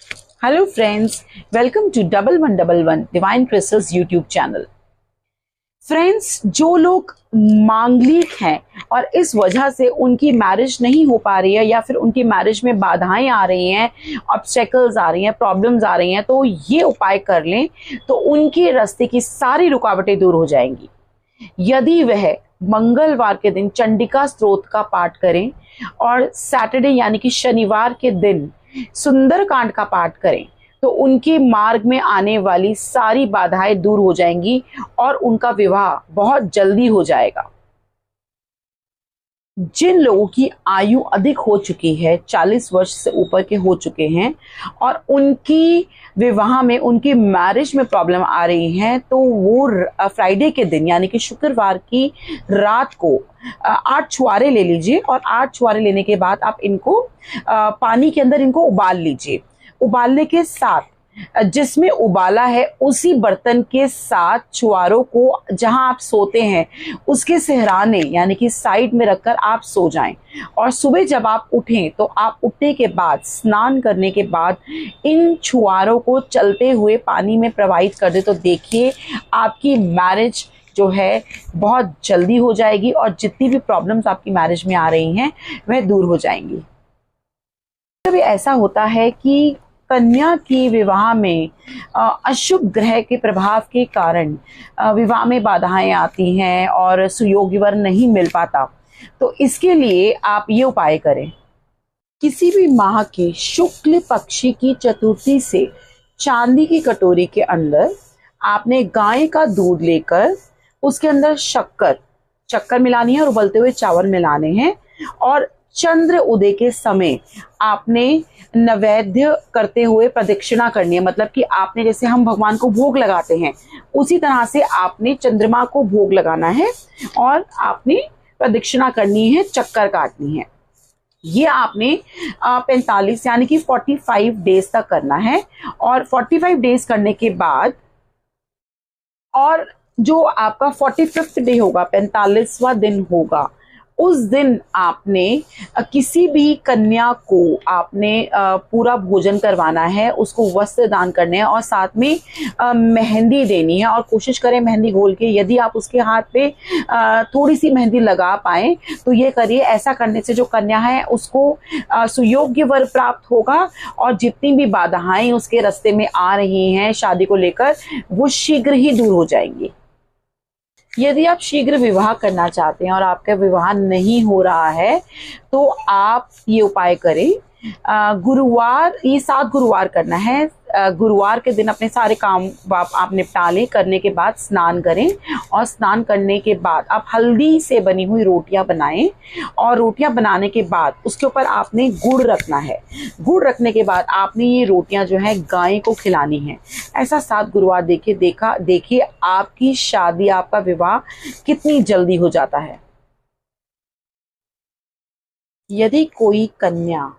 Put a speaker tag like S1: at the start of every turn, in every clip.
S1: Hello friends, welcome to 1111 divine crystals YouTube channel. Friends, जो लोग मांगलिक हैं और इस वजह से उनकी मैरिज नहीं हो पा रही है या फिर उनकी मैरिज में बाधाएं आ रही हैं, ऑब्स्टेकल्स आ रही हैं, प्रॉब्लम्स आ रही हैं, तो ये उपाय कर लें तो उनके रास्ते की सारी रुकावटें दूर हो जाएंगी। यदि वह मंगलवार के दिन चंडिका स्तोत्र का पाठ करें और सैटरडे यानी कि शनिवार के दिन सुंदरकांड का पाठ करें तो उनके मार्ग में आने वाली सारी बाधाएं दूर हो जाएंगी और उनका विवाह बहुत जल्दी हो जाएगा। जिन लोगों की आयु अधिक हो चुकी है, 40 वर्ष से ऊपर के हो चुके हैं और उनकी विवाह में, उनकी मैरिज में प्रॉब्लम आ रही है, तो वो फ्राइडे के दिन यानी कि शुक्रवार की रात को 8 छुआरे ले लीजिए और 8 छुआरे लेने के बाद आप इनको पानी के अंदर इनको उबाल लीजिए। उबालने के साथ जिसमें उबाला है उसी बर्तन के साथ छुआरों को जहां आप सोते हैं उसके सिहराने यानी कि साइड में रखकर आप सो जाएं और सुबह जब आप उठें तो आप उठने के बाद, स्नान करने के बाद इन छुआरों को चलते हुए पानी में प्रवाहित कर दे तो देखिए आपकी मैरिज जो है बहुत जल्दी हो जाएगी और जितनी भी प्रॉब्लम्स आपकी मैरिज में आ रही हैं वह दूर हो जाएंगी। कभी ऐसा होता है कि कन्या की विवाह में अशुभ ग्रह के प्रभाव के कारण विवाह में बाधाएं आती हैं और सुयोग्य वर नहीं मिल पाता, तो इसके लिए आप ये उपाय करें। किसी भी माह के शुक्ल पक्षी की चतुर्थी से चांदी की कटोरी के अंदर आपने गाय का दूध लेकर उसके अंदर शक्कर मिलानी है और उबलते हुए चावल मिलाने हैं और चंद्र उदय के समय आपने नैवेद्य करते हुए प्रदक्षिणा करनी है। मतलब कि आपने, जैसे हम भगवान को भोग लगाते हैं, उसी तरह से आपने चंद्रमा को भोग लगाना है और आपने प्रदक्षिणा करनी है, चक्कर काटनी है। ये आपने 45 यानी कि 45 डेज तक करना है और 45 डेज करने के बाद, और जो आपका 45th डे होगा, 45वां दिन होगा, उस दिन आपने किसी भी कन्या को आपने पूरा भोजन करवाना है, उसको वस्त्र दान करने हैं और साथ में मेहंदी देनी है। और कोशिश करें मेहंदी घोल के, यदि आप उसके हाथ पे थोड़ी सी मेहंदी लगा पाए तो ये करिए। ऐसा करने से जो कन्या है उसको सुयोग्य वर प्राप्त होगा और जितनी भी बाधाएं उसके रास्ते में आ रही हैं शादी को लेकर, वो शीघ्र ही दूर हो जाएंगी। यदि आप शीघ्र विवाह करना चाहते हैं और आपका विवाह नहीं हो रहा है तो आप ये उपाय करें। गुरुवार, ये 7 गुरुवार करना है। गुरुवार के दिन अपने सारे काम आप निपटा लें। करने के बाद स्नान करें और स्नान करने के बाद आप हल्दी से बनी हुई रोटियां बनाएं और रोटियां बनाने के बाद उसके ऊपर आपने गुड़ रखना है। गुड़ रखने के बाद आपने ये रोटियां जो है गाय को खिलानी है। ऐसा 7 गुरुवार देखिए आपकी शादी, आपका विवाह कितनी जल्दी हो जाता है। यदि कोई कन्या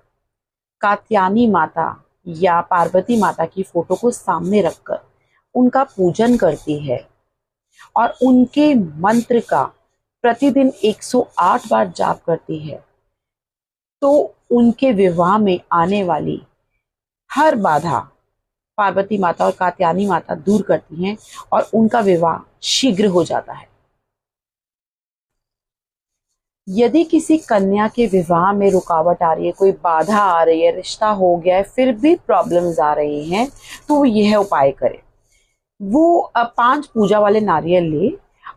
S1: कात्यायनी माता या पार्वती माता की फोटो को सामने रखकर उनका पूजन करती है और उनके मंत्र का प्रतिदिन 108 बार जाप करती है तो उनके विवाह में आने वाली हर बाधा पार्वती माता और कात्यायनी माता दूर करती हैं और उनका विवाह शीघ्र हो जाता है। यदि किसी कन्या के विवाह में रुकावट आ रही है, कोई बाधा आ रही है, रिश्ता हो गया है फिर भी प्रॉब्लम्स आ रही हैं, तो वो यह उपाय करे। वो 5 पूजा वाले नारियल ले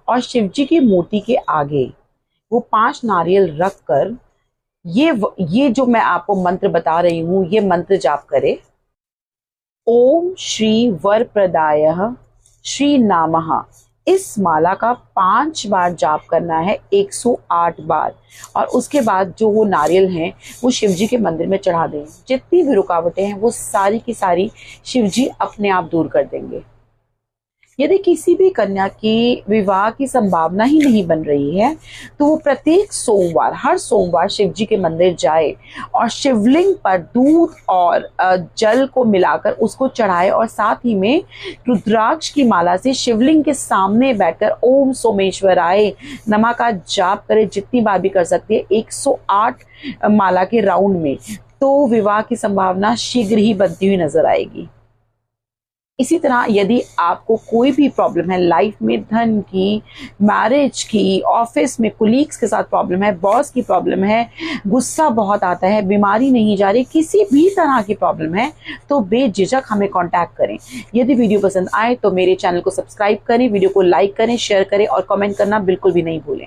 S1: और शिव जी की मूर्ति के आगे वो 5 नारियल रख कर ये जो मैं आपको मंत्र बता रही हूं, ये मंत्र जाप करे। ओम श्री वरप्रदायः श्री नामः। इस माला का 5 बार जाप करना है, 108 बार, और उसके बाद जो वो नारियल हैं वो शिव जी के मंदिर में चढ़ा दें। जितनी भी रुकावटें हैं वो सारी की सारी शिव जी अपने आप दूर कर देंगे। यदि किसी भी कन्या की विवाह की संभावना ही नहीं बन रही है तो वो प्रत्येक सोमवार, हर सोमवार शिव जी के मंदिर जाए और शिवलिंग पर दूध और जल को मिलाकर उसको चढ़ाए और साथ ही में रुद्राक्ष की माला से शिवलिंग के सामने बैठकर ओम सोमेश्वराय नमः का जाप करे। जितनी बार भी कर सकती है, 108 माला के राउंड में तो विवाह की संभावना शीघ्र ही बनती हुई नजर आएगी। इसी तरह यदि आपको कोई भी प्रॉब्लम है लाइफ में, धन की, मैरिज की, ऑफिस में कुलीग्स के साथ प्रॉब्लम है, बॉस की प्रॉब्लम है, गुस्सा बहुत आता है, बीमारी नहीं जा रही, किसी भी तरह की प्रॉब्लम है, तो बेझिझक हमें कांटेक्ट करें। यदि वीडियो पसंद आए तो मेरे चैनल को सब्सक्राइब करें, वीडियो को लाइक करें, शेयर करें और कमेंट करना बिल्कुल भी नहीं भूलें।